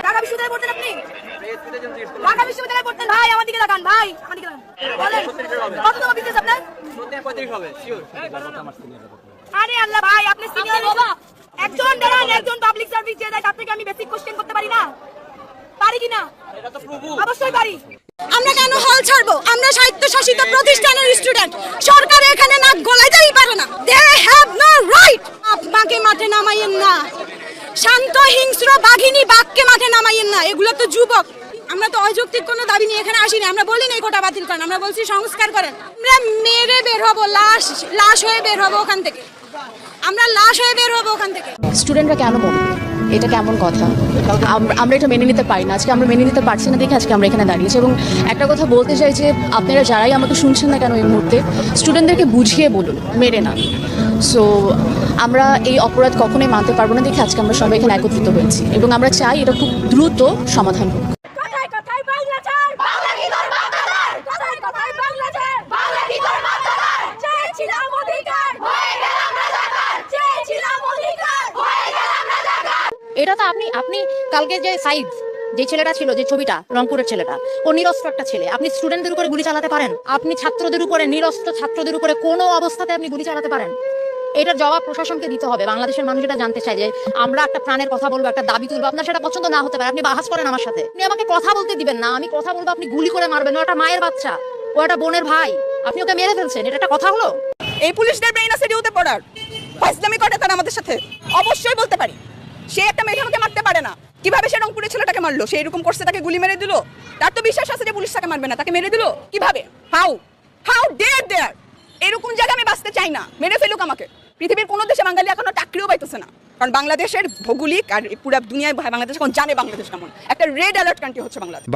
ঢাকা বিশ্ববিদ্যালয়ে পড়তেন আপনি? ঢাকা বিশ্ববিদ্যালয়ে পড়তেন ভাই, আমার দিকে তাকান ভাই, আমার দিকে তাকান। বলেন কততম বিজনেস আপনার? 35 হবে শিওর। আরে আল্লাহ ভাই, আপনি সিনিয়র বাবা। একজন দাঁড়ান, একজন পাবলিক সার্ভিস যে দেয় তার থেকে আমি বেসিক কোশ্চেন করতে পারি না? পারি কি না? এটা তো প্রভু। অবশ্যই পারি। আমরা কেন হল ছাড়বো? আমরা স্বায়ত্তশাসিত প্রতিষ্ঠানের স্টুডেন্ট। সরকার এখানে নাক গলাইতেই পারে না। They have no right. আপনাকে মাঠে নামাইয়েন না। শান্ত হিংস্র বাঘিনী বাঘকে মাঠে নামাইয়েন না। এগুলো তো যুবক। আমরা তো অযৌক্তিক কোনো দাবি নিয়ে এখানে আসিনি। আমরা বলিনি এই কোটা বাতিল করেন, আমরা বলছি সংস্কার করেন। আমরা মেরে বের হবো, লাশ হয়ে বের হবো ওখান থেকে। আমরা লাশ হয়ে বের হবো ওখান থেকে। স্টুডেন্টরা কেন বলবে এটা কেমন কথা? আমরা এটা মেনে নিতে পারি না। আজকে আমরা মেনে নিতে পারছি না দেখে আজকে আমরা এখানে দাঁড়িয়েছি। এবং একটা কথা বলতে চাই যে আপনারা যারাই আমাকে শুনছেন না কেন এই মুহূর্তে, স্টুডেন্টদেরকে বুঝিয়ে বলুন, মেরে না। সো আমরা এই অপরাধ কখনোই মানতে পারবো না দেখে আজকে আমরা সবাই এখানে একত্রিত হয়েছি এবং আমরা চাই এটা খুব দ্রুত সমাধান হোক। এটা তো আপনি কালকে যে সাইদ যে ছেলেটা ছিল, যে ছবিটা, রংপুরের ছেলেটা, ও নিরস্ত্র একটা ছেলে। আপনি স্টুডেন্টদের উপরে গুলি চালাতে পারেন? আপনি ছাত্রদের উপরে, নিরস্ত্র ছাত্রদের উপরে কোনো অবস্থাতে আপনি গুলি চালাতে পারেন? এটার জবাব প্রশাসনকে দিতে হবে। বাংলাদেশের মানুষ এটা জানতে চায় যে আমরা একটা প্রাণের কথা বলবো, একটা দাবি তুলবো, আপনার সেটা পছন্দ না হতে পারে, আপনি বাহাস করেন আমার সাথে, আপনি আমাকে কথা বলতে দিবেন না। আমি কথা বলবো, আপনি গুলি করে মারবেন। ও একটা মায়ের বাচ্চা, ও একটা বোনের ভাই, আপনি ওকে মেরে ফেলছেন। এটা একটা কথা হলো? এই পুলিশদের ব্রেইন আছে ডিউতে পড়ার, ফাইজলামি করে তারা আমাদের সাথে। অবশ্যই বলতে পারি, সে একটা মেয়ে আমাকে মারতে পারে না। কিভাবে সে রংপুরের ছেলেটাকে মারলো? সে এরকম করছে, তাকে গুলি মেরে দিল। তার তো বিশ্বাস আছে যে পুলিশ তাকে মারবে না, তাকে মেরে দিল কিভাবে? হাউ ডেয়ার দেয়ার! এরকম জায়গা আমি বাঁচতে চাই না। মেরে ফেলুক আমাকে। পৃথিবীর কোনো দেশে বাঙালি এখনো চাকরিও পাইতেছে না, কারণ বাংলাদেশের ভৌগোলিক আর পুরো দুনিয়ায় বাংলাদেশ এখন জানে বাংলাদেশ কেমন। একটা রেড অ্যালার্ট কান্ট্রি হচ্ছে বাংলাদেশ।